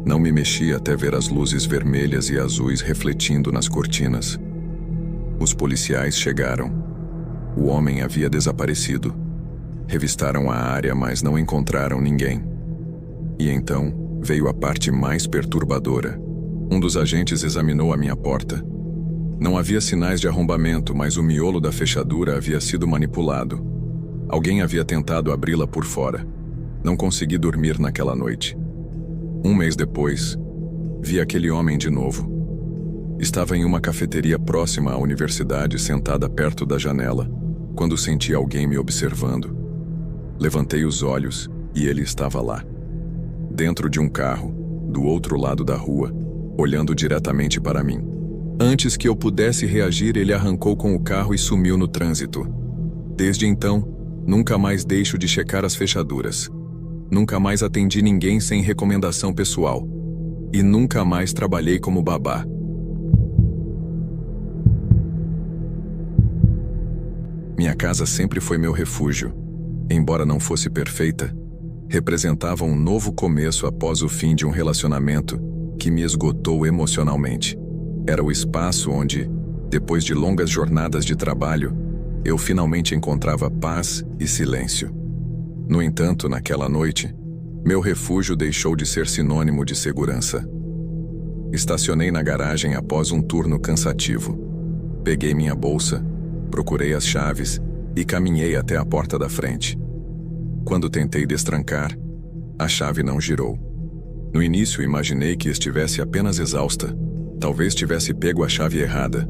Não me mexi até ver as luzes vermelhas e azuis refletindo nas cortinas. Os policiais chegaram. O homem havia desaparecido. Revistaram a área, mas não encontraram ninguém. E então veio a parte mais perturbadora. Um dos agentes examinou a minha porta. Não havia sinais de arrombamento, mas o miolo da fechadura havia sido manipulado. Alguém havia tentado abri-la por fora. Não consegui dormir naquela noite. Um mês depois, vi aquele homem de novo. Estava em uma cafeteria próxima à universidade, sentada perto da janela, quando senti alguém me observando. Levantei os olhos e ele estava lá. Dentro de um carro, do outro lado da rua, olhando diretamente para mim. Antes que eu pudesse reagir, ele arrancou com o carro e sumiu no trânsito. Desde então, nunca mais deixo de checar as fechaduras. Nunca mais atendi ninguém sem recomendação pessoal. E nunca mais trabalhei como babá. Minha casa sempre foi meu refúgio. Embora não fosse perfeita, representava um novo começo após o fim de um relacionamento que me esgotou emocionalmente. Era o espaço onde, depois de longas jornadas de trabalho, eu finalmente encontrava paz e silêncio. No entanto, naquela noite, meu refúgio deixou de ser sinônimo de segurança. Estacionei na garagem após um turno cansativo. Peguei minha bolsa, procurei as chaves e caminhei até a porta da frente. Quando tentei destrancar, a chave não girou. No início, imaginei que estivesse apenas exausta. Talvez tivesse pego a chave errada.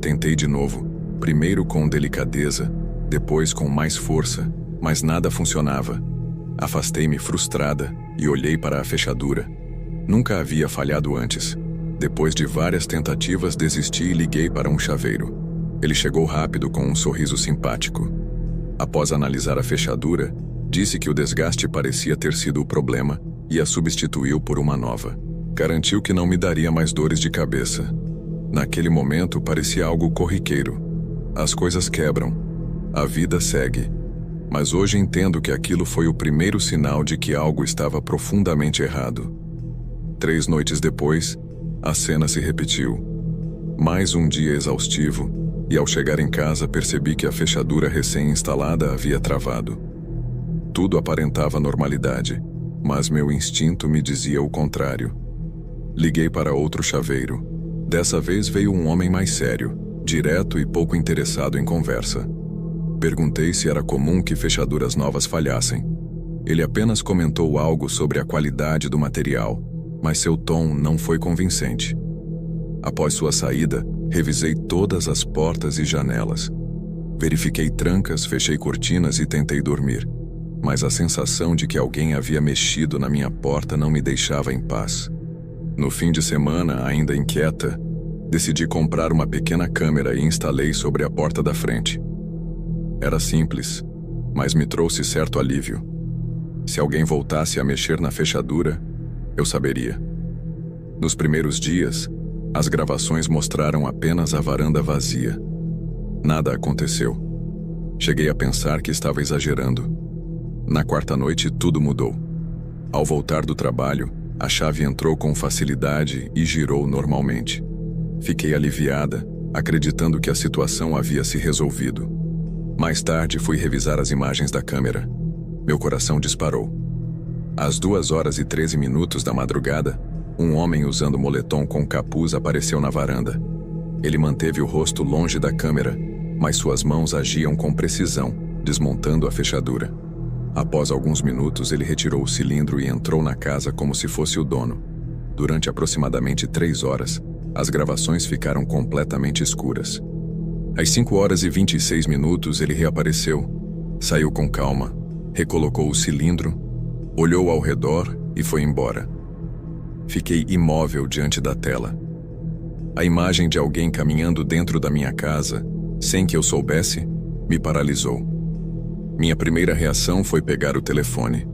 Tentei de novo, primeiro com delicadeza, depois com mais força, mas nada funcionava. Afastei-me frustrada e olhei para a fechadura. Nunca havia falhado antes. Depois de várias tentativas, desisti e liguei para um chaveiro. Ele chegou rápido com um sorriso simpático. Após analisar a fechadura, disse que o desgaste parecia ter sido o problema e a substituiu por uma nova. Garantiu que não me daria mais dores de cabeça. Naquele momento, parecia algo corriqueiro. As coisas quebram. A vida segue. Mas hoje entendo que aquilo foi o primeiro sinal de que algo estava profundamente errado. 3 noites depois, a cena se repetiu. Mais um dia exaustivo, e ao chegar em casa percebi que a fechadura recém-instalada havia travado. Tudo aparentava normalidade, mas meu instinto me dizia o contrário. Liguei para outro chaveiro. Dessa vez veio um homem mais sério, direto e pouco interessado em conversa. Perguntei se era comum que fechaduras novas falhassem. Ele apenas comentou algo sobre a qualidade do material, mas seu tom não foi convincente. Após sua saída, revisei todas as portas e janelas. Verifiquei trancas, fechei cortinas e tentei dormir. Mas a sensação de que alguém havia mexido na minha porta não me deixava em paz. No fim de semana, ainda inquieta, decidi comprar uma pequena câmera e instalei sobre a porta da frente. Era simples, mas me trouxe certo alívio. Se alguém voltasse a mexer na fechadura, eu saberia. Nos primeiros dias, as gravações mostraram apenas a varanda vazia. Nada aconteceu. Cheguei a pensar que estava exagerando. Na quarta noite, tudo mudou. Ao voltar do trabalho, a chave entrou com facilidade e girou normalmente. Fiquei aliviada, acreditando que a situação havia se resolvido. Mais tarde, fui revisar as imagens da câmera. Meu coração disparou. Às 2h13 da madrugada, um homem usando moletom com capuz apareceu na varanda. Ele manteve o rosto longe da câmera, mas suas mãos agiam com precisão, desmontando a fechadura. Após alguns minutos, ele retirou o cilindro e entrou na casa como se fosse o dono. Durante aproximadamente 3 horas, as gravações ficaram completamente escuras. Às 5h26, ele reapareceu. Saiu com calma, recolocou o cilindro, olhou ao redor e foi embora. Fiquei imóvel diante da tela. A imagem de alguém caminhando dentro da minha casa, sem que eu soubesse, me paralisou. Minha primeira reação foi pegar o telefone.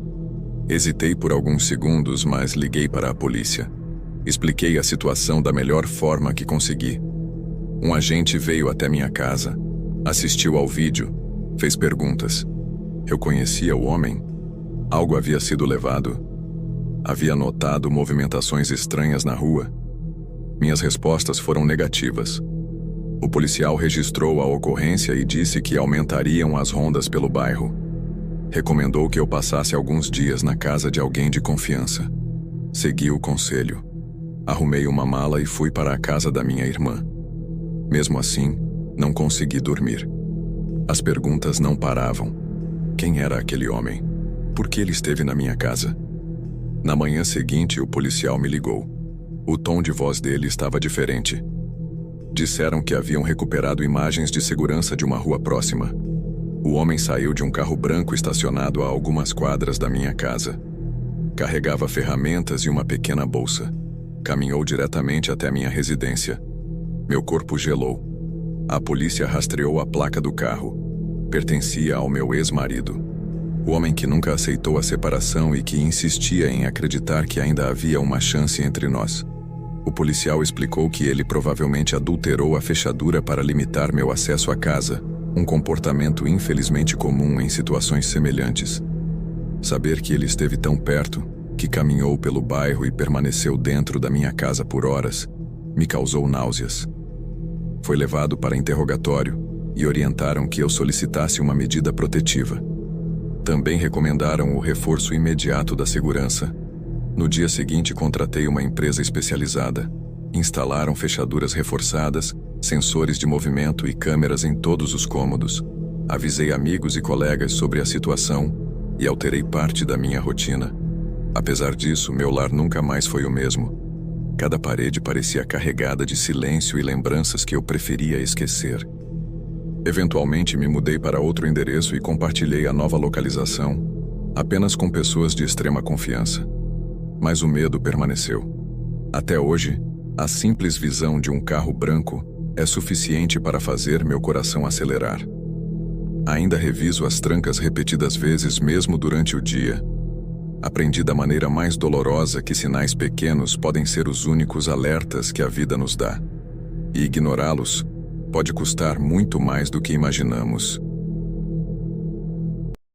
Hesitei por alguns segundos, mas liguei para a polícia. Expliquei a situação da melhor forma que consegui. Um agente veio até minha casa, assistiu ao vídeo, fez perguntas. Eu conhecia o homem? Algo havia sido levado? Havia notado movimentações estranhas na rua? Minhas respostas foram negativas. O policial registrou a ocorrência e disse que aumentariam as rondas pelo bairro. Recomendou que eu passasse alguns dias na casa de alguém de confiança. Segui o conselho. Arrumei uma mala e fui para a casa da minha irmã. Mesmo assim, não consegui dormir. As perguntas não paravam. Quem era aquele homem? Por que ele esteve na minha casa? Na manhã seguinte, o policial me ligou. O tom de voz dele estava diferente. Disseram que haviam recuperado imagens de segurança de uma rua próxima. O homem saiu de um carro branco estacionado a algumas quadras da minha casa. Carregava ferramentas e uma pequena bolsa. Caminhou diretamente até minha residência. Meu corpo gelou. A polícia rastreou a placa do carro. Pertencia ao meu ex-marido. O homem que nunca aceitou a separação e que insistia em acreditar que ainda havia uma chance entre nós. O policial explicou que ele provavelmente adulterou a fechadura para limitar meu acesso à casa, um comportamento infelizmente comum em situações semelhantes. Saber que ele esteve tão perto, que caminhou pelo bairro e permaneceu dentro da minha casa por horas, me causou náuseas. Foi levado para interrogatório e orientaram que eu solicitasse uma medida protetiva. Também recomendaram o reforço imediato da segurança. No dia seguinte, contratei uma empresa especializada. Instalaram fechaduras reforçadas, sensores de movimento e câmeras em todos os cômodos. Avisei amigos e colegas sobre a situação e alterei parte da minha rotina. Apesar disso, meu lar nunca mais foi o mesmo. Cada parede parecia carregada de silêncio e lembranças que eu preferia esquecer. Eventualmente me mudei para outro endereço e compartilhei a nova localização, apenas com pessoas de extrema confiança. Mas o medo permaneceu. Até hoje, a simples visão de um carro branco é suficiente para fazer meu coração acelerar. Ainda reviso as trancas repetidas vezes mesmo durante o dia. Aprendi da maneira mais dolorosa que sinais pequenos podem ser os únicos alertas que a vida nos dá. E ignorá-los pode custar muito mais do que imaginamos.